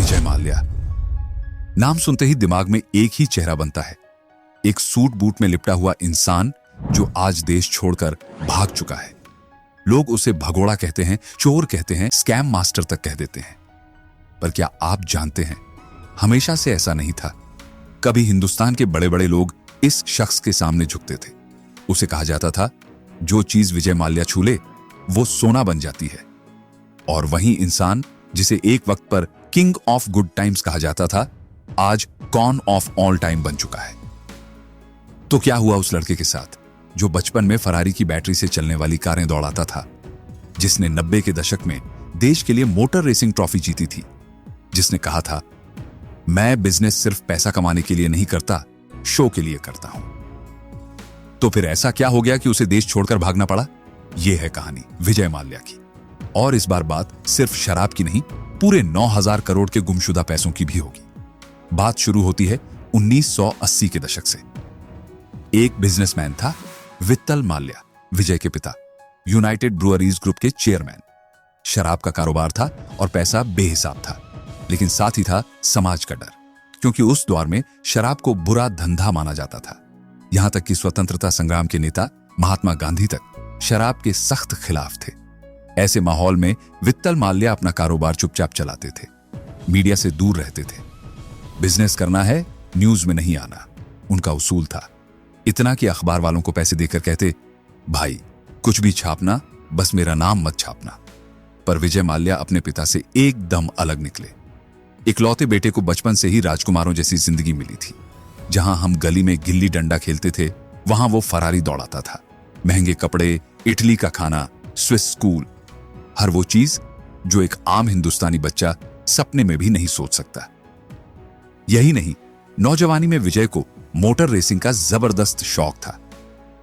विजय माल्या। नाम सुनते ही दिमाग में एक ही चेहरा बनता है, एक सूट बूट में लिपटा हुआ इंसान जो आज देश छोड़कर भाग चुका है। लोग उसे भगोड़ा कहते हैं, चोर कहते हैं, स्कैम मास्टर तक कह देते हैं। पर क्या आप जानते हैं, हमेशा से ऐसा नहीं था। कभी हिंदुस्तान के बड़े बड़े लोग इस शख्स के सामने झुकते थे। उसे कहा जाता था, जो चीज विजय माल्या छू ले वो सोना बन जाती है। और वही इंसान जिसे एक वक्त पर किंग ऑफ गुड टाइम्स कहा जाता था, आज कॉन ऑफ ऑल टाइम बन चुका है। तो क्या हुआ उस लड़के के साथ जो बचपन में फरारी की बैटरी से चलने वाली कारें दौड़ाता था, जिसने 90 के दशक में देश के लिए मोटर रेसिंग ट्रॉफी जीती थी, जिसने कहा था, मैं बिजनेस सिर्फ पैसा कमाने के लिए नहीं करता, शो के लिए करता हूं। तो फिर ऐसा क्या हो गया कि उसे देश छोड़कर भागना पड़ा? यह है कहानी विजय माल्या की। और इस बार बात सिर्फ शराब की नहीं, पूरे 9,000 करोड़ के गुमशुदा पैसों की भी होगी। बात शुरू होती है 1980 के दशक से। एक बिजनेसमैन था वित्तल माल्या, विजय के पिता, यूनाइटेड ब्रुअरीज ग्रुप के चेयरमैन। शराब का कारोबार था और पैसा बेहिसाब था, लेकिन साथ ही था समाज का डर, क्योंकि उस दौर में शराब को बुरा धंधा माना जाता था। यहां तक कि स्वतंत्रता संग्राम के नेता महात्मा गांधी तक शराब के सख्त खिलाफ थे। ऐसे माहौल में वित्तल माल्या अपना कारोबार चुपचाप चलाते थे, मीडिया से दूर रहते थे। बिजनेस करना है, न्यूज में नहीं आना, उनका उसूल था। इतना कि अखबार वालों को पैसे देकर कहते, भाई कुछ भी छापना, बस मेरा नाम मत छापना। पर विजय माल्या अपने पिता से एकदम अलग निकले। इकलौते बेटे को बचपन से ही राजकुमारों जैसी जिंदगी मिली थी। जहां हम गली में गिल्ली डंडा खेलते थे, वहां वो फरारी दौड़ाता था। महंगे कपड़े, इटली का खाना, स्विस स्कूल, हर वो चीज जो एक आम हिंदुस्तानी बच्चा सपने में भी नहीं सोच सकता। यही नहीं, नौजवानी में विजय को मोटर रेसिंग का जबरदस्त शौक था।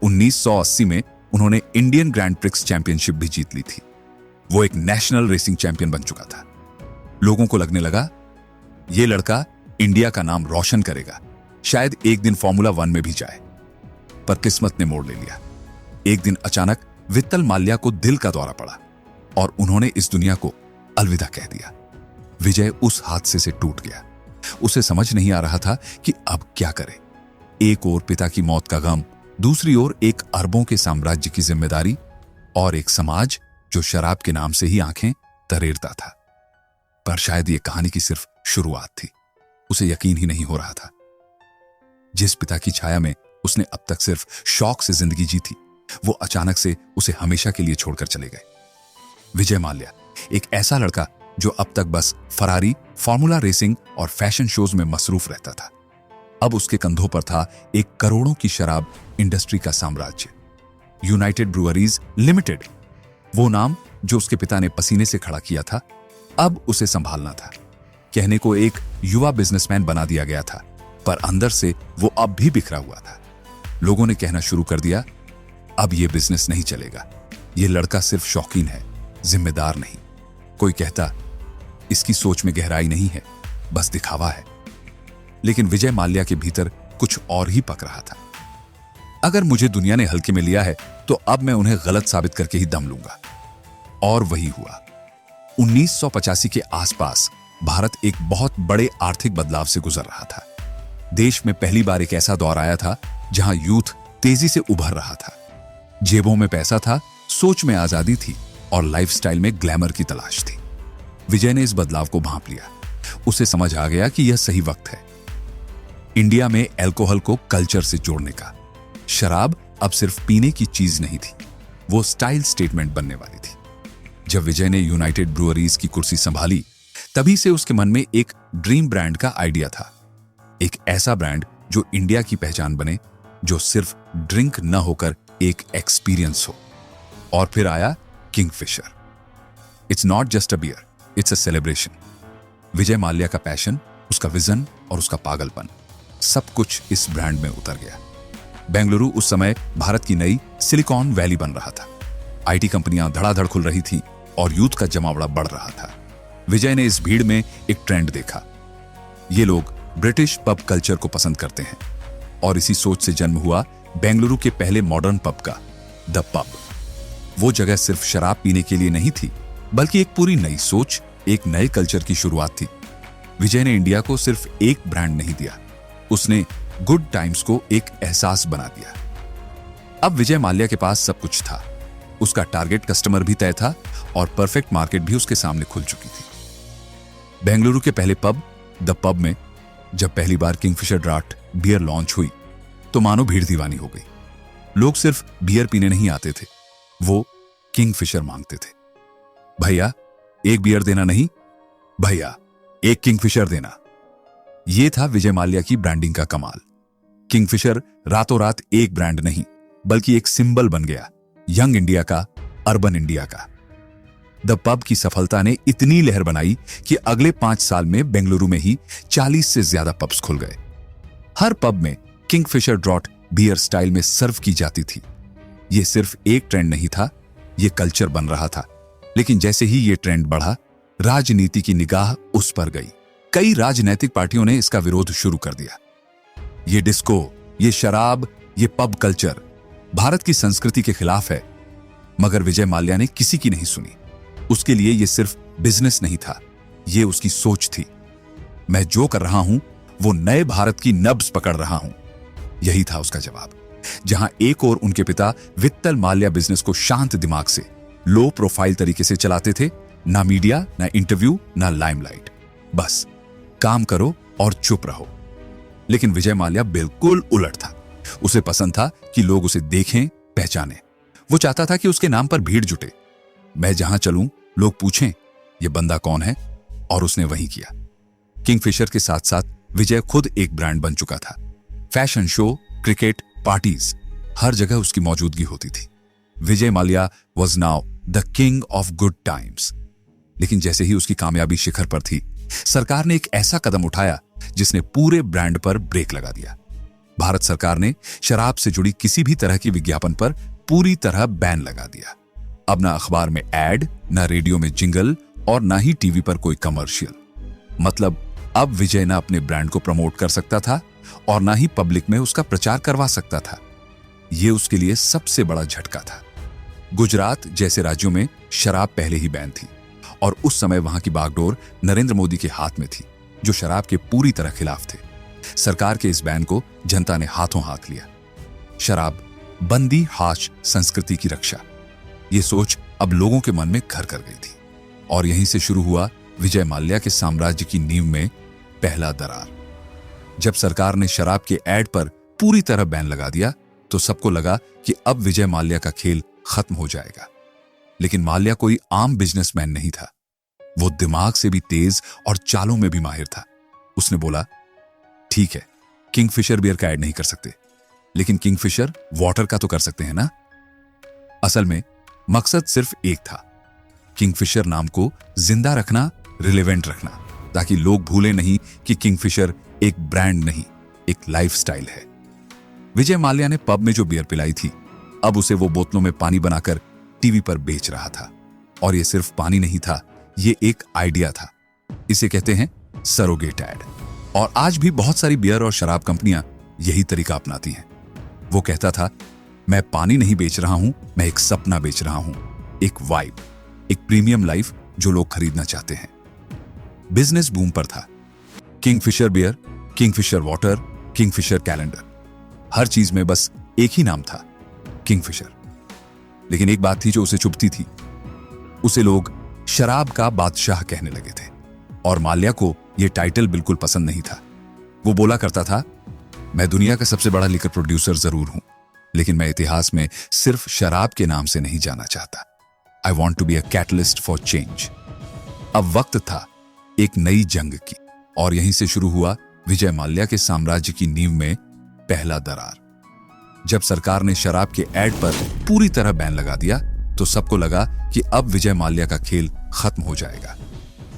1980 में उन्होंने इंडियन ग्रैंड प्रिक्स चैंपियनशिप भी जीत ली थी। वो एक नेशनल रेसिंग चैंपियन बन चुका था। लोगों को लगने लगा, ये लड़का इंडिया का नाम रोशन करेगा, शायद एक दिन फॉर्मूला 1 में भी जाए। पर किस्मत ने मोड़ ले लिया। एक दिन अचानक वित्तल माल्या को दिल का दौरा पड़ा और उन्होंने इस दुनिया को अलविदा कह दिया। विजय उस हादसे से टूट गया। उसे समझ नहीं आ रहा था कि अब क्या करे। एक ओर पिता की मौत का गम, दूसरी ओर एक अरबों के साम्राज्य की जिम्मेदारी और एक समाज जो शराब के नाम से ही आंखें तरेरता था। पर शायद यह कहानी की सिर्फ शुरुआत थी। उसे यकीन ही नहीं हो रहा था। जिस पिता की छाया में उसने अब तक सिर्फ शौक से जिंदगी जी थी, वो अचानक से उसे हमेशा के लिए छोड़कर चले गए। विजय माल्या एक ऐसा लड़का जो अब तक बस फरारी, फॉर्मूला रेसिंग और फैशन शोज में मसरूफ रहता था। अब उसके कंधों पर था एक करोड़ों की शराब इंडस्ट्री का साम्राज्य, यूनाइटेड ब्रुअरीज लिमिटेड। वो नाम जो उसके पिता ने पसीने से खड़ा किया था, अब उसे संभालना था। कहने को एक युवा बिजनेसमैन बना दिया गया था, पर अंदर से वो अब भी बिखरा हुआ था। लोगों ने कहना शुरू कर दिया, अब ये बिजनेस नहीं चलेगा, ये लड़का सिर्फ शौकीन है, जिम्मेदार नहीं। कोई कहता, इसकी सोच में गहराई नहीं है, बस दिखावा है। लेकिन विजय माल्या के भीतर कुछ और ही पक रहा था। अगर मुझे दुनिया ने हल्के में लिया है, तो अब मैं उन्हें गलत साबित करके ही दम लूंगा। और वही हुआ। 1985 के आसपास भारत एक बहुत बड़े आर्थिक बदलाव से गुजर रहा था। देश में पहली बार एक ऐसा दौर आया था जहां यूथ तेजी से उभर रहा था। जेबों में पैसा था, सोच में आजादी थी और लाइफस्टाइल में ग्लैमर की तलाश थी। विजय ने इस बदलाव को भांप लिया। उसे समझ आ गया कि यह सही वक्त है इंडिया में अल्कोहल को कल्चर से जोड़ने का। शराब अब सिर्फ पीने की चीज नहीं थी, वो स्टाइल स्टेटमेंट बनने वाली थी। जब विजय ने यूनाइटेड ब्रुअरीज की कुर्सी संभाली, तभी से उसके मन में एक ड्रीम ब्रांड का आइडिया था। एक ऐसा ब्रांड जो इंडिया की पहचान बने, जो सिर्फ ड्रिंक न होकर एक एक्सपीरियंस हो। और फिर आया Kingfisher. It's not just a beer, it's a celebration. Vijay Mallya का पैशन, उसका विजन और उसका पागलपन, सब कुछ इस ब्रांड में उतर गया। बेंगलुरु उस समय भारत की नई सिलिकॉन वैली बन रहा था। आईटी कंपनियां धड़ाधड़ खुल रही थीं और यूथ का जमावड़ा बढ़ रहा था। विजय ने इस भीड़ में एक ट्रेंड देखा। ये लोग ब्रिटिश पब कल्चर को पसंद करते हैं, और इसी सोच से जन्म हुआ बेंगलुरु के पहले मॉडर्न पब का, द पब। वो जगह सिर्फ शराब पीने के लिए नहीं थी, बल्कि एक पूरी नई सोच, एक नए कल्चर की शुरुआत थी। विजय ने इंडिया को सिर्फ एक ब्रांड नहीं दिया, उसने गुड टाइम्स को एक एहसास बना दिया। अब विजय माल्या के पास सब कुछ था, उसका टारगेट कस्टमर भी तय था और परफेक्ट मार्केट भी उसके सामने खुल चुकी थी। बेंगलुरु के पहले पब द पब में जब पहली बार किंगफिशर ड्राफ्ट बियर लॉन्च हुई तो मानो भीड़ दीवानी हो गई। लोग सिर्फ बियर पीने नहीं आते थे, वो किंगफिशर मांगते थे। भैया एक बियर देना नहीं, भैया एक किंगफिशर देना। यह था विजय माल्या की ब्रांडिंग का कमाल। किंगफिशर रातों रात एक ब्रांड नहीं बल्कि एक सिंबल बन गया, यंग इंडिया का, अर्बन इंडिया का। द पब की सफलता ने इतनी लहर बनाई कि अगले 5 साल में बेंगलुरु में ही 40 से ज्यादा पब्स खुल गए। हर पब में किंगफिशर ड्रॉट बियर स्टाइल में सर्व की जाती थी। यह सिर्फ एक ट्रेंड नहीं था, यह कल्चर बन रहा था। लेकिन जैसे ही यह ट्रेंड बढ़ा, राजनीति की निगाह उस पर गई। कई राजनीतिक पार्टियों ने इसका विरोध शुरू कर दिया। यह डिस्को, यह शराब, यह पब कल्चर भारत की संस्कृति के खिलाफ है। मगर विजय माल्या ने किसी की नहीं सुनी। उसके लिए यह सिर्फ बिजनेस नहीं था, यह उसकी सोच थी। मैं जो कर रहा हूं वो नए भारत की नब्ज पकड़ रहा हूं, यही था उसका जवाब। जहां एक और उनके पिता वित्तल माल्या बिजनेस को शांत दिमाग से, लो प्रोफाइल तरीके से चलाते थे, ना मीडिया, ना इंटरव्यू, ना लाइमलाइट, बस काम करो और चुप रहो। लेकिन विजय माल्या बिल्कुल उलट था। उसे पसंद था कि लोग उसे देखें, पहचानें। वो चाहता था कि उसके नाम पर भीड़ जुटे। मैं जहां चलूं लोग पूछें ये बंदा कौन है, और उसने वही किया। किंगफिशर के साथ साथ विजय खुद एक ब्रांड बन चुका था। फैशन शो, क्रिकेट, पार्टीज, हर जगह उसकी मौजूदगी होती थी। Vijay Mallya was now the king of good times. लेकिन जैसे ही उसकी कामयाबी शिखर पर थी, सरकार ने एक ऐसा कदम उठाया जिसने पूरे ब्रांड पर ब्रेक लगा दिया। भारत सरकार ने शराब से जुड़ी किसी भी तरह की विज्ञापन पर पूरी तरह बैन लगा दिया। अब ना अखबार में एड, ना रेडियो में जिंगल और ना ही टीवी पर कोई कमर्शियल। मतलब अब विजय ना अपने ब्रांड को प्रमोट कर सकता था और ना ही पब्लिक में उसका प्रचार करवा सकता था। यह उसके लिए सबसे बड़ा झटका था। गुजरात जैसे राज्यों में शराब पहले ही बैन थी और उस समय वहां की बागडोर नरेंद्र मोदी के हाथ में थी, जो शराब के पूरी तरह खिलाफ थे। सरकार के इस बैन को जनता ने हाथों हाथ लिया। शराब बंदी, हाश संस्कृति की रक्षा, ये सोच अब लोगों के मन में घर कर गई थी। और यहीं से शुरू हुआ विजय माल्या के साम्राज्य की नींव में पहला दरार। जब सरकार ने शराब के ऐड पर पूरी तरह बैन लगा दिया तो सबको लगा कि अब विजय माल्या का खेल खत्म हो जाएगा। लेकिन माल्या कोई आम बिजनेसमैन नहीं था। वो दिमाग से भी तेज और चालों में भी माहिर था। उसने बोला, ठीक है, किंगफिशर बियर का ऐड नहीं कर सकते, लेकिन किंगफिशर वाटर का तो कर सकते हैं ना। असल में मकसद सिर्फ एक था, किंगफिशर नाम को जिंदा रखना, रिलेवेंट रखना, ताकि लोग भूले नहीं कि किंगफिशर एक ब्रांड नहीं, एक लाइफस्टाइल है। विजय माल्या ने पब में जो बियर पिलाई थी, अब उसे वो बोतलों में पानी बनाकर टीवी पर बेच रहा था। और ये सिर्फ पानी नहीं था, ये एक आइडिया था। इसे कहते हैं सरोगेट ऐड। और आज भी बहुत सारी बियर और शराब कंपनियां यही तरीका अपनाती हैं। वो कहता था, मैं पानी नहीं बेच रहा हूं, मैं एक सपना बेच रहा हूं, एक वाइब, एक प्रीमियम लाइफ जो लोग खरीदना चाहते हैं। बिजनेस बूम पर था। Kingfisher beer, Kingfisher water, Kingfisher calendar, हर चीज में बस एक ही नाम था, किंगफिशर। लेकिन एक बात थी जो उसे चुभती थी, उसे लोग शराब का बादशाह कहने लगे थे और माल्या को यह टाइटल बिल्कुल पसंद नहीं था। वो बोला करता था, मैं दुनिया का सबसे बड़ा लिकर प्रोड्यूसर जरूर हूं, लेकिन मैं इतिहास में सिर्फ शराब के नाम से नहीं जाना चाहता। I want to be a catalyst for change. अब वक्त था एक नई जंग की, और यहीं से शुरू हुआ विजय माल्या के साम्राज्य की नींव में पहला दरार। जब सरकार ने शराब के ऐड पर पूरी तरह बैन लगा दिया तो सबको लगा कि अब विजय माल्या का खेल खत्म हो जाएगा।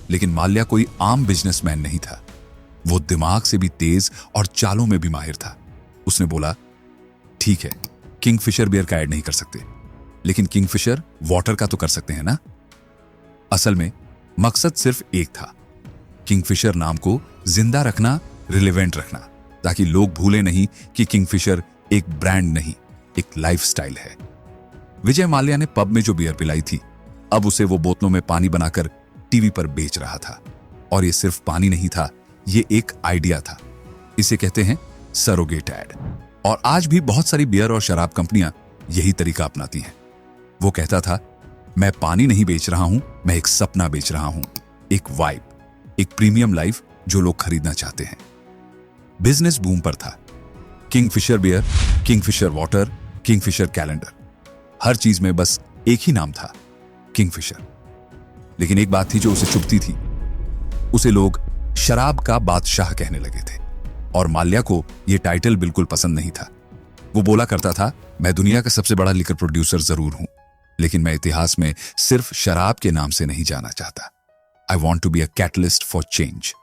लेकिन माल्या कोई आम बिजनेसमैन नहीं था। वो दिमाग से भी तेज और चालों में भी माहिर था। उसने बोला, ठीक है, किंगफिशर बियर का ऐड नहीं कर सकते, लेकिन किंगफिशर वाटर का तो कर सकते हैं ना। असल में मकसद सिर्फ एक था, किंगफिशर नाम को जिंदा रखना, रिलेवेंट रखना, ताकि लोग भूले नहीं कि किंगफिशर एक ब्रांड नहीं, एक लाइफस्टाइल है। विजय माल्या ने पब में जो बियर पिलाई थी, अब उसे वो बोतलों में पानी बनाकर टीवी पर बेच रहा था। और ये सिर्फ पानी नहीं था, ये एक आइडिया था। इसे कहते हैं सरोगेट एड। और आज भी बहुत सारी बियर और शराब कंपनियां यही तरीका अपनाती हैं। वो कहता था, मैं पानी नहीं बेच रहा हूं, मैं एक सपना बेच रहा हूं, एक वाइब, एक प्रीमियम लाइफ जो लोग खरीदना चाहते हैं। बिजनेस बूम पर था। Kingfisher beer, Kingfisher water, Kingfisher calendar, हर चीज में बस एक ही नाम था, किंगफिशर। लेकिन एक बात थी जो उसे चुभती थी, उसे लोग शराब का बादशाह कहने लगे थे और माल्या को यह टाइटल बिल्कुल पसंद नहीं था। वो बोला करता था, मैं दुनिया का सबसे बड़ा लिकर प्रोड्यूसर जरूर हूं, लेकिन मैं इतिहास में सिर्फ शराब के नाम से नहीं जाना चाहता। I want to be a catalyst for change.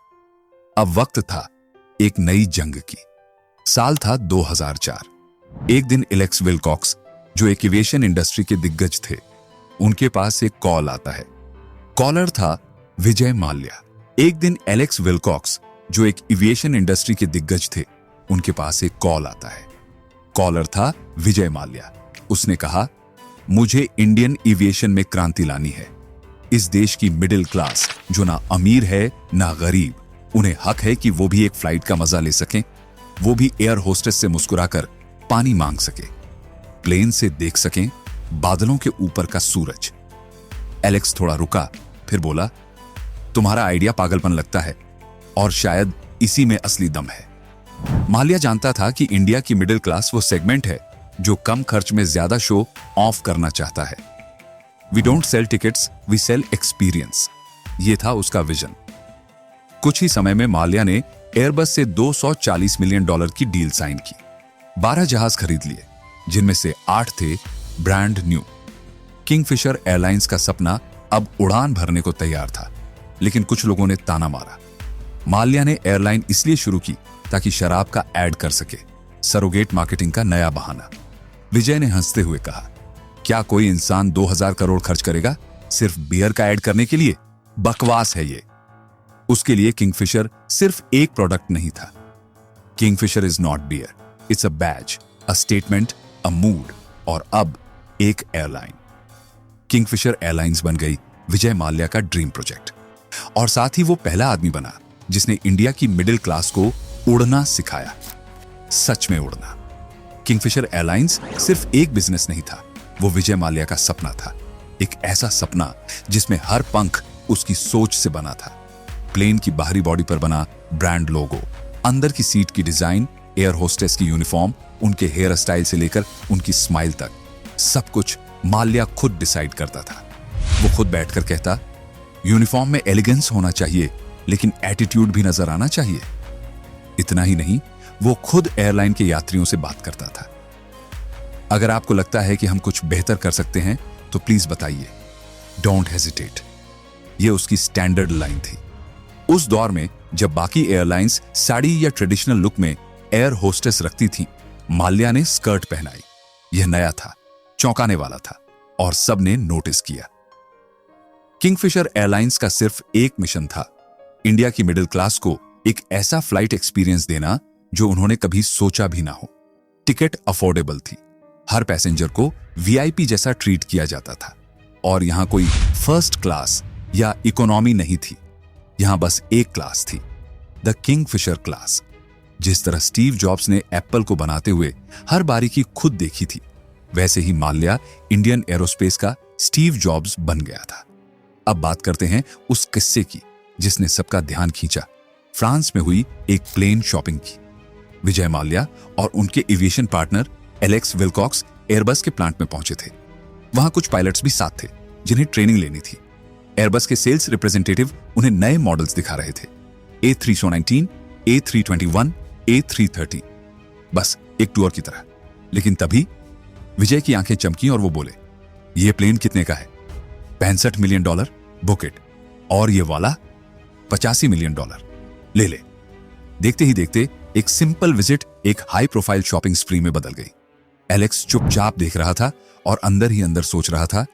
अब वक्त था एक नई जंग की। साल था 2004। एक दिन एलेक्स विलकॉक्स, जो एक एविएशन इंडस्ट्री के दिग्गज थे, उनके पास एक कॉल आता है। कॉलर था विजय माल्या। एक दिन एलेक्स विलकॉक्स, जो एक एविएशन इंडस्ट्री के दिग्गज थे, उनके पास एक कॉल आता है। कॉलर था विजय माल्या। उसने कहा, मुझे इंडियन एविएशन में क्रांति लानी है। इस देश की मिडिल क्लास, जो ना अमीर है ना गरीब, उन्हें हक है कि वो भी एक फ्लाइट का मजा ले सकें, वो भी एयर होस्टेस से मुस्कुराकर पानी मांग सके, प्लेन से देख सकें बादलों के ऊपर का सूरज। एलेक्स थोड़ा रुका, फिर बोला, तुम्हारा आइडिया पागलपन लगता है और शायद इसी में असली दम है। माल्या जानता था कि इंडिया की मिडिल क्लास वो सेगमेंट है जो कम खर्च में ज्यादा शो ऑफ करना चाहता है। We don't sell tickets, we sell experience. ये था उसका विजन। कुछ ही समय में माल्या ने एयरबस से $240 मिलियन की डील साइन की। 12 जहाज खरीद लिए, जिनमें से 8 थे ब्रांड न्यू। किंगफिशर एयरलाइंस का सपना अब उड़ान भरने को तैयार था, लेकिन कुछ लोगों ने ताना मारा। माल्या ने एयरलाइन इसलिए शुरू की ताकि शराब का ऐड कर सके, सरोगेट मार्केटिंग का नया बहाना। विजय ने हंसते हुए कहा, क्या कोई इंसान 2000 करोड़ खर्च करेगा सिर्फ बियर का ऐड करने के लिए? बकवास है ये। उसके लिए किंगफिशर सिर्फ एक प्रोडक्ट नहीं था। Kingfisher is not beer, it's a badge, a statement, a mood, और अब एक एयरलाइन। किंगफिशर एयरलाइंस बन गई विजय माल्या का ड्रीम प्रोजेक्ट, और साथ ही वो पहला आदमी बना जिसने इंडिया की मिडिल क्लास को उड़ना सिखाया, सच में उड़ना। किंगफिशर एयरलाइंस सिर्फ एक बिजनेस नहीं था, वो विजय माल्या का सपना था। एक ऐसा सपना जिसमें हर पंख उसकी सोच से बना था। प्लेन की बाहरी बॉडी पर बना ब्रांड लोगो, अंदर की सीट की डिजाइन, एयर होस्टेस की यूनिफॉर्म, उनके हेयर स्टाइल से लेकर उनकी स्माइल तक, सब कुछ माल्या खुद डिसाइड करता था। वो खुद बैठकर कहता, यूनिफॉर्म में एलिगेंस होना चाहिए, लेकिन एटीट्यूड भी नजर आना चाहिए। इतना ही नहीं, वो खुद एयरलाइन के यात्रियों से बात करता था। अगर आपको लगता है कि हम कुछ बेहतर कर सकते हैं तो प्लीज बताइए, डोंट हेजिटेट। ये उसकी स्टैंडर्ड लाइन थी। उस दौर में जब बाकी एयरलाइंस साड़ी या ट्रेडिशनल लुक में एयर होस्टेस रखती थी, माल्या ने स्कर्ट पहनाई। यह नया था, चौंकाने वाला था, और सबने नोटिस किया। किंगफिशर एयरलाइंस का सिर्फ एक मिशन था, इंडिया की मिडिल क्लास को एक ऐसा फ्लाइट एक्सपीरियंस देना जो उन्होंने कभी सोचा भी ना हो। टिकट अफोर्डेबल थी, हर पैसेंजर को वीआईपी जैसा ट्रीट किया जाता था, और यहां कोई फर्स्ट क्लास या इकोनॉमी नहीं थी। यहां बस एक क्लास थी, द किंगफिशर क्लास। जिस तरह स्टीव जॉब्स ने एप्पल को बनाते हुए हर बारीकी खुद देखी थी, वैसे ही माल्या इंडियन एरोस्पेस का स्टीव जॉब्स बन गया था। अब बात करते हैं उस किस्से की जिसने सबका ध्यान खींचा। फ्रांस में हुई एक प्लेन शॉपिंग की। विजय माल्या और उनके aviation partner Alex Wilcox Airbus के प्लांट में पहुंचे थे। वहां कुछ पायलट्स भी साथ थे जिन्हें ट्रेनिंग लेनी थी। एयरबस के सेल्स रिप्रेजेंटेटिव उन्हें नए मॉडल्स दिखा रहे थे, A319, A321, A330, बस एक टूर की तरह। लेकिन तभी विजय की आंखें चमकी और वो बोले, ये प्लेन कितने का है? $65 मिलियन, बुक इट। और ये वाला $85 मिलियन, ले ले। देखते ही देखते एक सिंपल विजिट एक हाई प्रोफाइल शॉपिंग स्प्री में बदल गई। एलेक्स चुपचाप देख रहा था और अंदर ही अंदर सोच रहा था,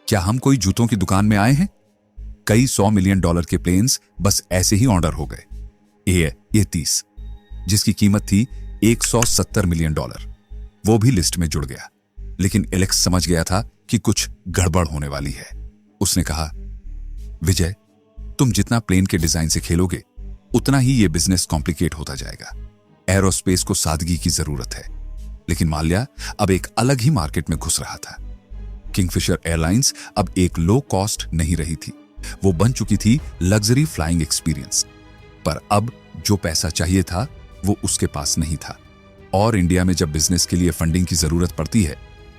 क्या हम कोई जूतों की दुकान में आए हैं? कई $100 मिलियन के प्लेन्स बस ऐसे ही ऑर्डर हो गए। A30, जिसकी कीमत थी $170 मिलियन, वो भी लिस्ट में जुड़ गया। लेकिन एलेक्स समझ गया था कि कुछ गड़बड़ होने वाली है। उसने कहा, विजय, तुम जितना प्लेन के डिजाइन से खेलोगे उतना ही यह बिजनेस कॉम्प्लिकेट होता जाएगा। एरोस्पेस को सादगी की जरूरत है। लेकिन माल्या अब एक अलग ही मार्केट में घुस रहा था। किंगफिशर एयरलाइंस अब एक लो कॉस्ट नहीं रही थी, वो बन चुकी थी लग्जरी फ्लाइंग एक्सपीरियंस। पर अब जो पैसा चाहिए था वो उसके पास नहीं था। और इंडिया में जब बिजनेस के लिए फंडिंग की जरूरत पड़ती है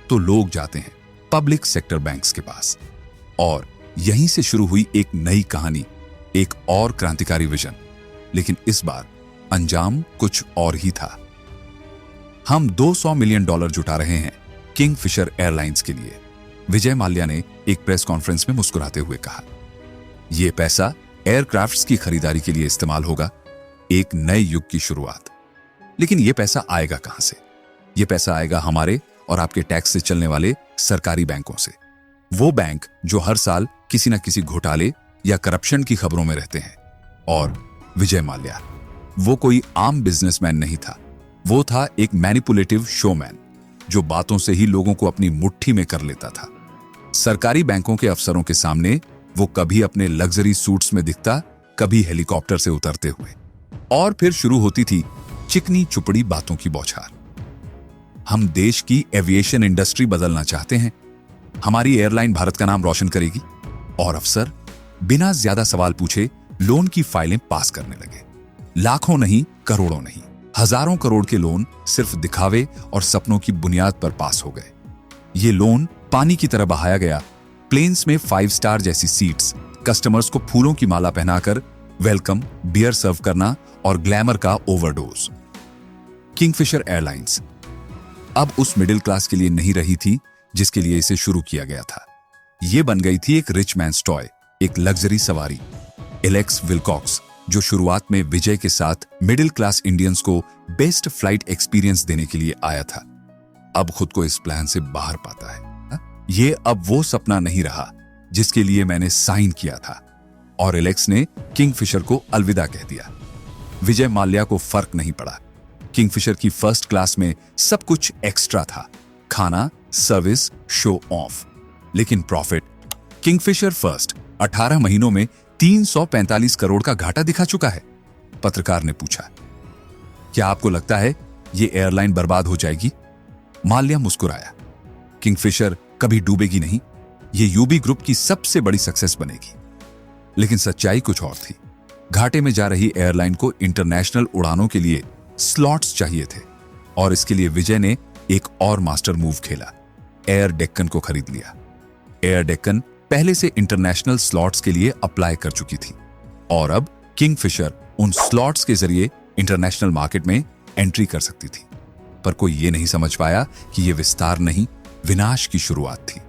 तो लोग जाते हैं पब्लिक सेक्टर बैंक्स के पास। और यहीं से शुरू हुई एक नई कहानी, एक और क्रांतिकारी विजन। लेकिन इस बार अंजाम कुछ और ही था। हम $200 मिलियन जुटा रहे हैं किंगफिशर एयरलाइंस के लिए, विजय माल्या ने एक प्रेस कॉन्फ्रेंस में मुस्कुराते हुए कहा। यह पैसा एयरक्राफ्ट्स की खरीदारी के लिए इस्तेमाल होगा, एक नए युग की शुरुआत। लेकिन यह पैसा आएगा कहां से? यह पैसा आएगा हमारे और आपके टैक्स से चलने वाले सरकारी बैंकों से। वो बैंक जो हर साल किसी न किसी घोटाले या करप्शन की खबरों में रहते हैं। और विजय माल्या वो कोई आम बिजनेसमैन नहीं था, वो था एक मैनिपुलेटिव शोमैन जो बातों से ही लोगों को अपनी मुट्ठी में कर लेता था। सरकारी बैंकों के अफसरों के सामने वो कभी अपने लग्जरी सूट्स में दिखता, कभी हेलीकॉप्टर से उतरते हुए। और फिर शुरू होती थी चिकनी चुपड़ी बातों की बौछार। हम देश की एविएशन इंडस्ट्री बदलना चाहते हैं, हमारी एयरलाइन भारत का नाम रोशन करेगी। और अफसर बिना ज्यादा सवाल पूछे लोन की फाइलें पास करने लगे। लाखों नहीं, करोड़ों नहीं, हजारों करोड़ के लोन सिर्फ दिखावे और सपनों की बुनियाद पर पास हो गए। ये लोन पानी की तरह बहाया गया। प्लेन्स में 5 स्टार जैसी सीट्स, कस्टमर्स को फूलों की माला पहनाकर वेलकम, बियर सर्व करना और ग्लैमर का ओवरडोज। किंगफिशर एयरलाइंस अब उस मिडिल क्लास के लिए नहीं रही थी जिसके लिए इसे शुरू किया गया था। यह बन गई थी एक रिच मैन्स टॉय, एक लग्जरी सवारी। एलेक्स विलकॉक्स जो शुरुआत में विजय के साथ मिडिल क्लास इंडियंस को बेस्ट फ्लाइट एक्सपीरियंस देने के लिए आया था, अब खुद को इस प्लान से बाहर पाता है। ये अब वो सपना नहीं रहा जिसके लिए मैंने साइन किया था। और एलेक्स ने किंगफिशर को अलविदा कह दिया। विजय माल्या को फर्क नहीं पड़ा। किंगफिशर की फर्स्ट क्लास में सब कुछ एक्स्ट्रा था, खाना, सर्विस, शो ऑफ। लेकिन प्रॉफिट, किंगफिशर फर्स्ट 18 महीनों में 345 करोड़ का घाटा दिखा चुका है। पत्रकार ने पूछा, क्या आपको लगता है यह एयरलाइन बर्बाद हो जाएगी? माल्या मुस्कुराया, किंगफिशर कभी डूबेगी नहीं, ये यूबी ग्रुप की सबसे बड़ी सक्सेस बनेगी। लेकिन सच्चाई कुछ और थी। घाटे में जा रही एयरलाइन को इंटरनेशनल उड़ानों के लिए स्लॉट्स चाहिए थे। और इसके लिए विजय ने एक और मास्टर मूव खेला, एयर डेक्कन को खरीद लिया। एयर डेक्कन पहले से इंटरनेशनल स्लॉट्स के लिए अप्लाई कर चुकी थी और अब किंगफिशर उन स्लॉट्स के जरिए इंटरनेशनल मार्केट में एंट्री कर सकती थी। पर कोई ये नहीं समझ पाया कि यह विस्तार नहीं, विनाश की शुरुआत थी।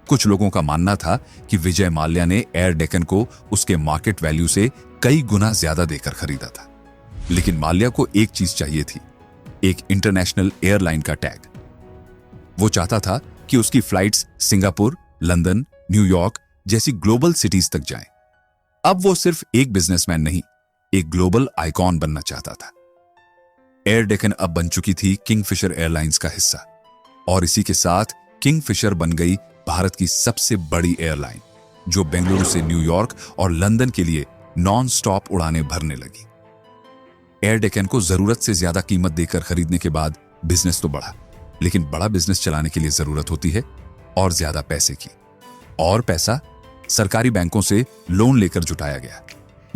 कुछ लोगों का मानना था कि विजय माल्या ने एयर डेक्कन को उसके मार्केट वैल्यू से कई गुना ज्यादा देकर खरीदा था। लेकिन माल्या को एक चीज चाहिए थी, एक इंटरनेशनल एयरलाइन का टैग। वो चाहता था कि उसकी फ्लाइट्स सिंगापुर, लंदन, न्यूयॉर्क जैसी ग्लोबल सिटीज तक जाएं। अब वो सिर्फ एक बिजनेसमैन नहीं, एक ग्लोबल आइकॉन बनना चाहता था। एयर डेक्कन अब बन चुकी थी किंगफिशर एयरलाइंस का हिस्सा। और इसी के साथ किंगफिशर बन गई भारत की सबसे बड़ी एयरलाइन, जो बेंगलुरु से न्यूयॉर्क और लंदन के लिए नॉन स्टॉप उड़ानें भरने लगी। एयर डेक्कन को जरूरत से ज्यादा कीमत देकर खरीदने के बाद बिजनेस तो बढ़ा, लेकिन बड़ा बिजनेस चलाने के लिए जरूरत होती है और ज्यादा पैसे की। और पैसा सरकारी बैंकों से लोन लेकर जुटाया गया।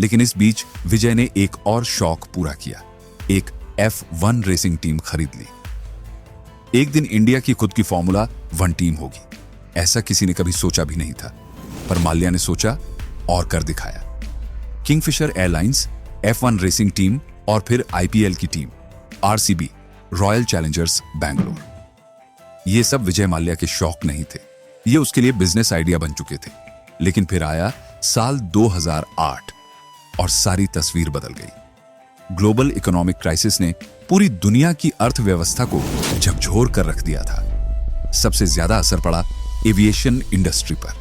लेकिन इस बीच विजय ने एक और शौक पूरा किया, एक F1 रेसिंग टीम खरीद ली। एक दिन इंडिया की खुद की फॉर्मूला 1 टीम होगी, ऐसा किसी ने कभी सोचा भी नहीं था। पर माल्या ने सोचा और कर दिखाया। Kingfisher airlines, F1 racing team और फिर IPL की team RCB, royal Challengers Bangalore. ये सब विजय माल्या के शौक नहीं थे, ये उसके लिए बिजनेस आइडिया बन चुके थे। लेकिन फिर आया साल 2008 और सारी तस्वीर बदल गई। ग्लोबल इकोनॉमिक क्राइसिस ने पूरी दुनिया की अर्थव्यवस्था को झकझोर कर रख दिया था। सबसे ज्यादा असर पड़ा एविएशन इंडस्ट्री पर।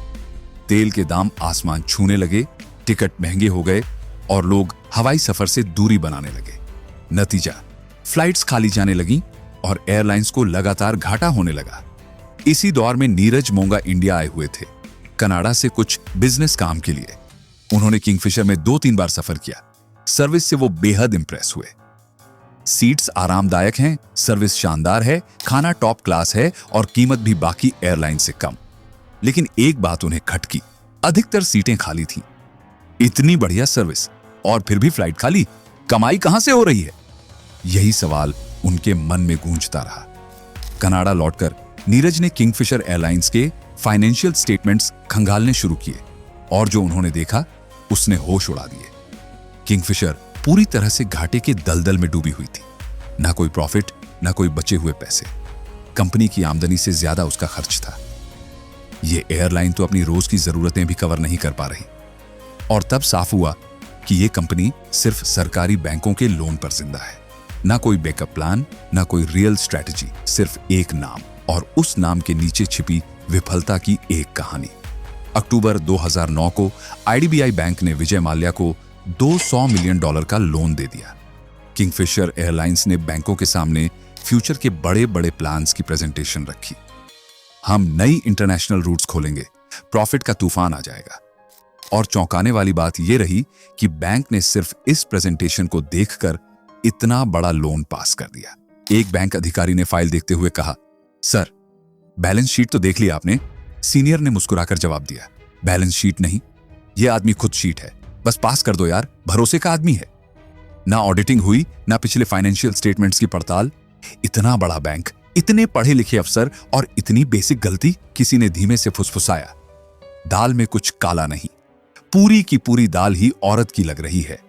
तेल के दाम आसमान छूने लगे, टिकट महंगे हो गए और लोग हवाई सफर से दूरी बनाने लगे। नतीजा, फ्लाइट्स खाली जाने लगी और एयरलाइंस को लगातार घाटा होने लगा। इसी दौर में नीरज मोंगा इंडिया आए हुए थे, कनाडा से कुछ बिजनेस काम के लिए। उन्होंने किंगफिशर में 2-3 बार सफर किया। सर्विस से वो बेहद इंप्रेस हुए। सीट्स आरामदायक हैं, सर्विस शानदार है, खाना टॉप क्लास है और कीमत भी बाकी एयरलाइन से कम। लेकिन एक बात उन्हें खटकी, अधिकतर सीटें खाली थीं। इतनी बढ़िया सर्विस और फिर भी फ्लाइट खाली, कमाई कहां से हो रही है? यही सवाल उनके मन में गूंजता रहा। कनाडा लौटकर नीरज ने किंगफिशर एयरलाइंस के फाइनेंशियल स्टेटमेंट्स खंगालने शुरू किए और जो उन्होंने देखा उसने होश उड़ा दिए। किंगफिशर पूरी तरह से घाटे के दलदल में डूबी हुई थी। ना कोई प्रॉफिट, ना कोई बचे हुए पैसे। कंपनी की आमदनी से ज्यादा उसका खर्च था। यह एयरलाइन तो अपनी रोज की जरूरतें भी कवर नहीं कर पा रही। और तब साफ हुआ कि यह कंपनी सिर्फ सरकारी बैंकों के लोन पर जिंदा है। ना कोई बैकअप प्लान, ना कोई रियल स्ट्रैटेजी, सिर्फ एक नाम और उस नाम के नीचे छिपी विफलता की एक कहानी। अक्टूबर 2009 को आईडीबीआई बैंक ने विजय माल्या को $200 मिलियन का लोन दे दिया। किंगफिशर एयरलाइंस ने बैंकों के सामने फ्यूचर के बड़े बड़े प्लान्स की प्रेजेंटेशन रखी। हम नई इंटरनेशनल रूट्स खोलेंगे, प्रॉफिट का तूफान आ जाएगा। और चौंकाने वाली बात यह रही कि बैंक ने सिर्फ इस प्रेजेंटेशन को देखकर इतना बड़ा लोन पास कर दिया। एक बैंक अधिकारी ने फाइल देखते हुए कहा, सर, बैलेंस शीट तो देख लिया आपने? सीनियर ने मुस्कुराकर जवाब दिया, बैलेंस शीट नहीं, यह आदमी खुद शीट है, बस पास कर दो यार, भरोसे का आदमी है। ना ऑडिटिंग हुई, ना पिछले फाइनेंशियल स्टेटमेंट्स की पड़ताल। इतना बड़ा बैंक, इतने पढ़े लिखे अफसर और इतनी बेसिक गलती। किसी ने धीमे से फुसफुसाया, दाल में कुछ काला नहीं, पूरी की पूरी दाल ही औरत की लग रही है।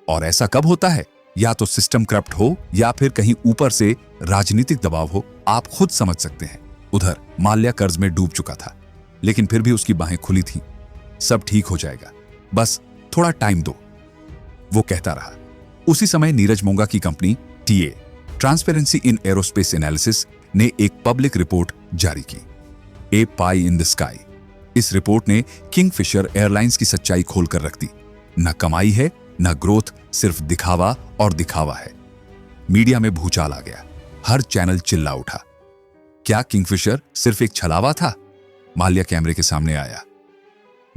और ऐसा कब होता है? या तो सिस्टम करप्ट हो या फिर कहीं ऊपर से राजनीतिक दबाव हो। आप खुद समझ सकते हैं। उधर माल्या कर्ज में डूब चुका था, लेकिन फिर भी उसकी बाहें खुली थीं। सब ठीक हो जाएगा, बस थोड़ा टाइम दो, वो कहता रहा। उसी समय नीरज मोंगा की company TA, transparency in aerospace analysis, ने एक पब्लिक रिपोर्ट जारी की, ए पाई इन द स्काई। इस रिपोर्ट ने किंगफिशर एयरलाइंस की सच्चाई खोलकर रख दी। न कमाई है, न ग्रोथ, सिर्फ दिखावा और दिखावा है। मीडिया में भूचाल आ गया, हर चैनल चिल्ला उठा। क्या किंगफिशर सिर्फ एक छलावा था? माल्या कैमरे के सामने आया।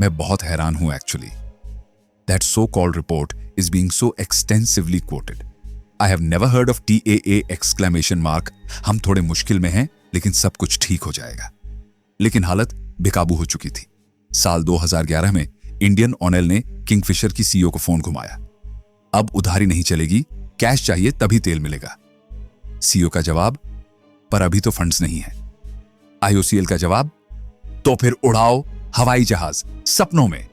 मैं बहुत हैरान हूं actually. That so-called report is being so extensively quoted. I have never heard of TAA exclamation mark. हम थोड़े मुश्किल में हैं, लेकिन सब कुछ ठीक हो जाएगा। लेकिन हालत बेकाबू हो चुकी थी। साल 2011 में इंडियन ऑयल ने किंगफिशर की सीईओ को फोन घुमाया। अब उधारी नहीं चलेगी, कैश चाहिए तभी तेल मिलेगा। सीईओ का जवाब, पर अभी तो फंड्स नहीं है। आईओसीएल का जवाब, तो फिर उड़ाओ हवाई जहाज सपनों में।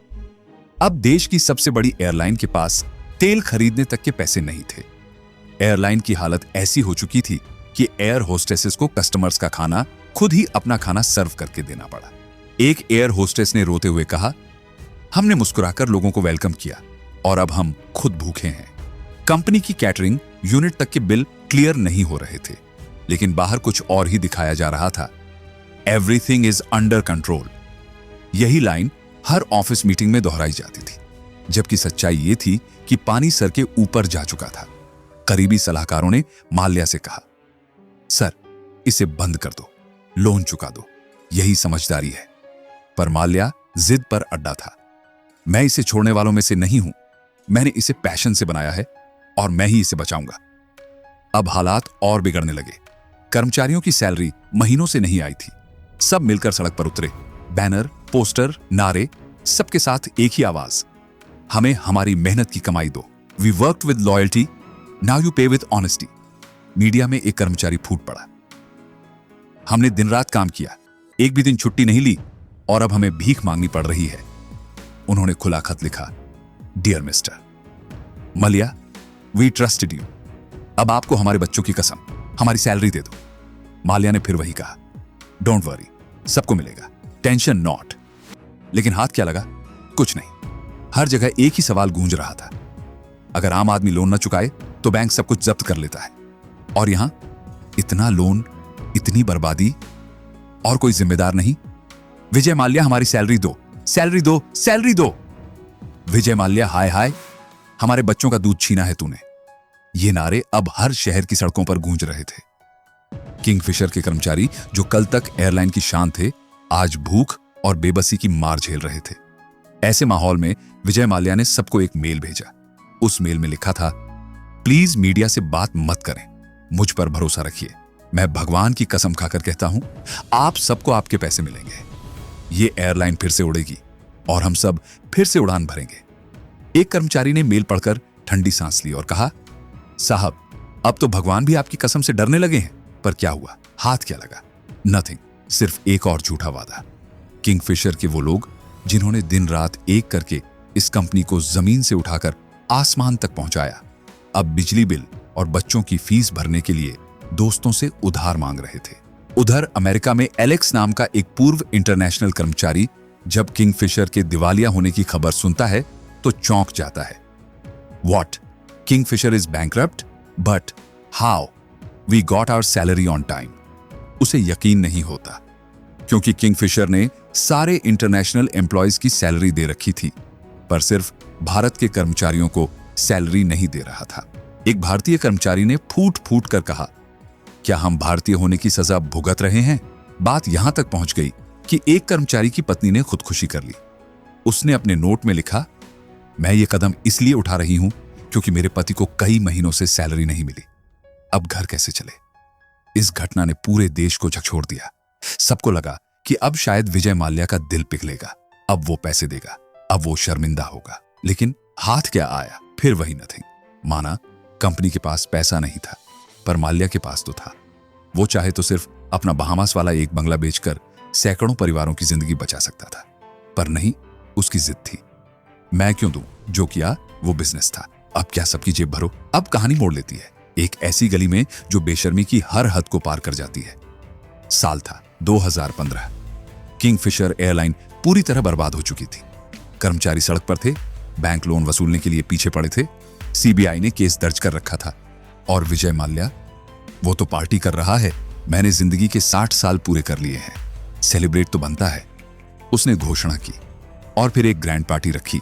अब देश की सबसे बड़ी एयरलाइन के पास तेल खरीदने तक के पैसे नहीं थे। एयरलाइन की हालत ऐसी हो चुकी थी कि एयर होस्टेसेस को कस्टमर्स का खाना खुद ही अपना खाना सर्व करके देना पड़ा। एक एयर होस्टेस ने रोते हुए कहा, हमने मुस्कुराकर लोगों को वेलकम किया और अब हम खुद भूखे हैं। कंपनी की कैटरिंग यूनिट तक के बिल क्लियर नहीं हो रहे थे, लेकिन बाहर कुछ और ही दिखाया जा रहा था। Everything is under control. यही लाइन हर ऑफिस मीटिंग में दोहराई जाती थी, जबकि सच्चाई यह थी कि पानी सर के ऊपर जा चुका था। करीबी सलाहकारों ने माल्या से कहा, सर, इसे बंद कर दो, लोन चुका दो, यही समझदारी है। पर माल्या जिद पर अड्डा था। मैं इसे छोड़ने वालों में से नहीं हूं, मैंने इसे पैशन से बनाया है और मैं ही इसे बचाऊंगा। अब हालात और बिगड़ने लगे। कर्मचारियों की सैलरी महीनों से नहीं आई थी। सब मिलकर सड़क पर उतरे। बैनर, पोस्टर, नारे, सबके साथ एक ही आवाज, हमें हमारी मेहनत की कमाई दो। We worked with loyalty, now you pay with honesty. Media में एक कर्मचारी फूट पड़ा, हमने दिन रात काम किया, एक भी दिन छुट्टी नहीं ली और अब हमें भीख मांगनी पड़ रही है। उन्होंने खुला खत लिखा, dear mister Mallya, we trusted you, अब आपको हमारे बच्चों की कसम हमारी सैलरी दे दो। माल्या ने फिर वही कहा, डोंट वरी, सबको मिलेगा, टेंशन नॉट। लेकिन हाथ क्या लगा? कुछ नहीं। हर जगह एक ही सवाल गूंज रहा था, अगर आम आदमी लोन न चुकाए तो बैंक सब कुछ जब्त कर लेता है, और यहां इतना लोन, इतनी बर्बादी और कोई जिम्मेदार नहीं। विजय माल्या, हमारी सैलरी दो, सैलरी दो, सैलरी दो। विजय माल्या, हाय हाय, हमारे बच्चों का दूध छीना है तूने। ये नारे अब हर शहर की सड़कों पर गूंज रहे थे। किंगफिशर के कर्मचारी जो कल तक एयरलाइन की शान थे, आज भूख और बेबसी की मार झेल रहे थे। ऐसे माहौल में विजय माल्या ने सबको एक मेल भेजा। उस मेल में लिखा था, प्लीज मीडिया से बात मत करें, मुझ पर भरोसा रखिए। मैं भगवान की कसम खाकर कहता हूं, आप सबको आपके पैसे मिलेंगे। ये एयरलाइन फिर से उड़ेगी और हम सब फिर से उड़ान भरेंगे। एक कर्मचारी ने मेल पढ़कर ठंडी सांस ली और कहा, साहब, अब तो भगवान भी आपकी कसम से डरने लगे हैं। पर क्या हुआ? हाथ क्या लगा? नथिंग, सिर्फ एक और झूठा वादा। किंगफिशर के वो लोग जिन्होंने दिन रात एक करके इस कंपनी को जमीन से उठाकर आसमान तक पहुंचाया, अब बिजली बिल और बच्चों की फीस भरने के लिए दोस्तों से उधार मांग रहे थे। उधर अमेरिका में एलेक्स नाम का एक पूर्व इंटरनेशनल कर्मचारी जब किंगफिशर के दिवालिया होने की खबर सुनता है तो चौंक जाता है। What? Kingfisher is bankrupt? But how? We got our salary on time. उसे यकीन नहीं होता क्योंकि किंगफिशर ने सारे इंटरनेशनल एम्प्लॉयज की सैलरी दे रखी थी, पर सिर्फ भारत के कर्मचारियों को सैलरी नहीं दे रहा था। एक भारतीय कर्मचारी ने फूट फूट कर कहा, क्या हम भारतीय होने की सजा भुगत रहे हैं? बात यहां तक पहुंच गई कि एक कर्मचारी की पत्नी ने खुदकुशी कर ली। उसने अपने नोट में लिखा, मैं ये कदम इसलिए उठा रही हूं क्योंकि मेरे पति को कई महीनों से सैलरी नहीं मिली। अब घर कैसे चले? इस घटना ने पूरे देश को झकझोर दिया। सबको लगा कि अब शायद विजय माल्या का दिल पिघलेगा, अब वो पैसे देगा, अब वो शर्मिंदा होगा। लेकिन हाथ क्या आया? फिर वही नथिंग। माना कंपनी के पास पैसा नहीं था, पर माल्या के पास तो था। वो चाहे तो सिर्फ अपना बहामास वाला एक बंगला बेचकर सैकड़ों परिवारों की जिंदगी बचा सकता था, पर नहीं, उसकी जिद थी। मैं क्यों दूं? जो किया वो बिजनेस था। अब क्या सबकी जेब भरो? अब कहानी मोड़ लेती है एक ऐसी गली में जो बेशर्मी की हर हद को पार कर जाती है। साल था 2015। किंगफिशर एयरलाइन पूरी तरह बर्बाद हो चुकी थी। कर्मचारी सड़क पर थे, बैंक लोन वसूलने के लिए पीछे पड़े थे, सीबीआई ने केस दर्ज कर रखा था। और विजय माल्या, वो तो पार्टी कर रहा है, मैंने जिंदगी के 60 साल पूरे कर लिए हैं, सेलिब्रेट तो बनता है, उसने घोषणा की। और फिर एक ग्रैंड पार्टी रखी,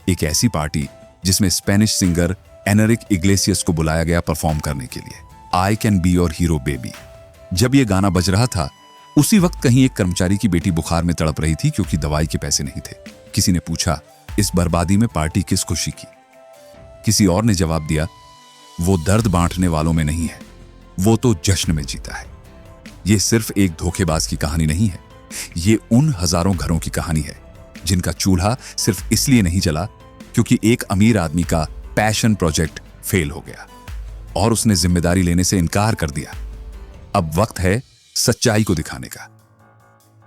एक ऐसी पार्टी जिसमें स्पेनिश सिंगर एनरिक इग्लेसियस को बुलाया गया परफॉर्म करने के लिए। I can be your hero baby. जब ये गाना बज रहा था, उसी वक्त कहीं एक कर्मचारी की बेटी बुखार में तड़प रही थी क्योंकि दवाई के पैसे नहीं थे। किसी ने पूछा, इस बर्बादी में पार्टी किस खुशी की? किसी और ने जवाब दिया, वो दर्द बांटने वालों में नहीं है, वो तो जश्न में जीता है। ये सिर्फ एक धोखेबाज की कहानी नहीं है, ये उन हजारों घरों की कहानी है जिनका चूल्हा सिर्फ इसलिए नहीं जला क्योंकि एक अमीर आदमी का पैशन प्रोजेक्ट फेल हो गया और उसने जिम्मेदारी लेने से इनकार कर दिया। अब वक्त है सच्चाई को दिखाने का।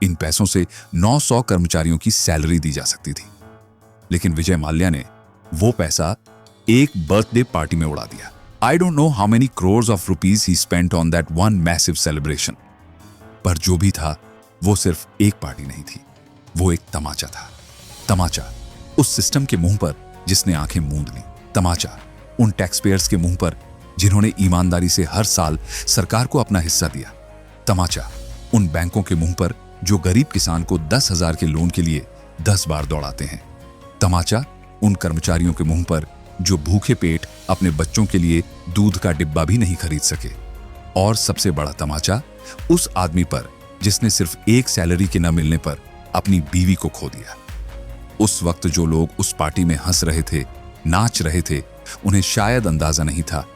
इन पैसों से 900 कर्मचारियों की सैलरी दी जा सकती थी, लेकिन विजय माल्या ने वो पैसा एक बर्थडे पार्टी में उड़ा दिया। I don't know how many crores of rupees he spent on that one massive celebration। पर जो भी था, वो सिर्फ एक पार्टी नहीं थी, वो एक तमाचा था। तमाचा उस सिस्टम के मुंह पर जिसने आंखें मूंद ली। तमाचा उन टैक्स पेयर्स के मुंह पर जिन्होंने ईमानदारी से हर साल सरकार को अपना हिस्सा दिया। तमाचा उन बैंकों के मुंह पर जो गरीब किसान को 10,000 के लोन के लिए 10 बार दौड़ाते हैं। तमाचा उन कर्मचारियों के मुंह पर जो भूखे पेट अपने बच्चों के लिए दूध का डिब्बा भी नहीं खरीद सके। और सबसे बड़ा तमाचा उस आदमी पर जिसने सिर्फ एक सैलरी के न मिलने पर अपनी बीवी को खो दिया। उस वक्त जो लोग उस पार्टी में हंस रहे थे, नाच रहे थे, उन्हें शायद अंदाजा नहीं था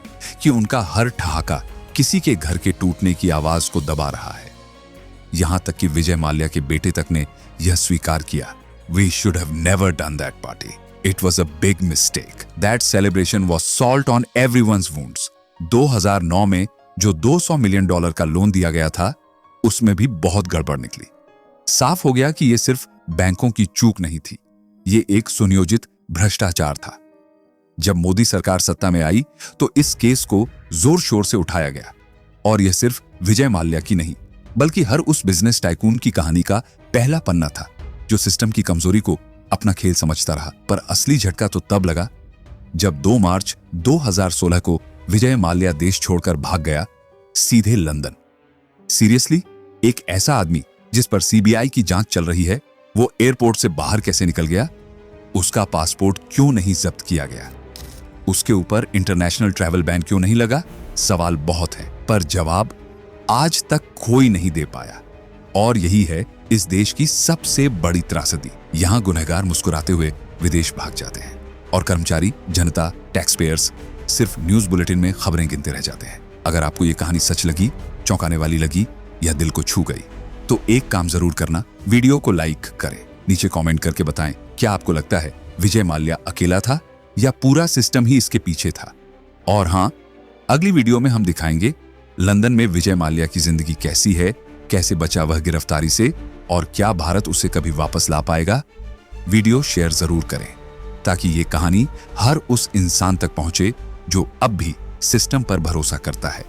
कि उनका हर ठहाका किसी के घर के टूटने की आवाज को दबा रहा है। यहां तक कि विजय माल्या के बेटे तक ने यह स्वीकार किया, We should have never done that party. It was a big mistake. That celebration was salt on everyone's wounds. 2009 में जो $200 मिलियन का लोन दिया गया था, उसमें भी बहुत गड़बड़ निकली। साफ हो गया कि यह सिर्फ बैंकों की चूक नहीं थी, ये एक सुनियोजित भ्रष्टाचार था। जब मोदी सरकार सत्ता में आई तो इस केस को जोर शोर से उठाया गया और यह सिर्फ विजय माल्या की नहीं, बल्कि हर उस बिजनेस टाइकून की कहानी का पहला पन्ना था जो सिस्टम की कमजोरी को अपना खेल समझता रहा। पर असली झटका तो तब लगा जब 2 मार्च 2016 को विजय माल्या देश छोड़कर भाग गया, सीधे लंदन। सीरियसली, एक ऐसा आदमी जिस पर सीबीआई की जांच चल रही है, वो एयरपोर्ट से बाहर कैसे निकल गया? उसका पासपोर्ट क्यों नहीं जब्त किया गया? उसके ऊपर इंटरनेशनल ट्रैवल बैन क्यों नहीं लगा? सवाल बहुत है, पर जवाब आज तक कोई नहीं दे पाया। और यही है इस देश की सबसे बड़ी त्रासदी। यहाँ गुनहगार मुस्कुराते हुए विदेश भाग जाते हैं और कर्मचारी, जनता, टैक्स पेयर्स सिर्फ न्यूज बुलेटिन में खबरें गिनते रह जाते हैं। अगर आपको ये कहानी सच लगी, चौंकाने वाली लगी या दिल को छू गई, तो एक काम जरूर करना, वीडियो को लाइक करें। नीचे कमेंट करके बताएं, क्या आपको लगता है विजय माल्या अकेला था या पूरा सिस्टम ही इसके पीछे था? और हाँ, अगली वीडियो में हम दिखाएंगे लंदन में विजय माल्या की जिंदगी कैसी है, कैसे बचा वह गिरफ्तारी से, और क्या भारत उसे कभी वापस ला पाएगा। वीडियो शेयर जरूर करें ताकि ये कहानी हर उस इंसान तक पहुंचे जो अब भी सिस्टम पर भरोसा करता है।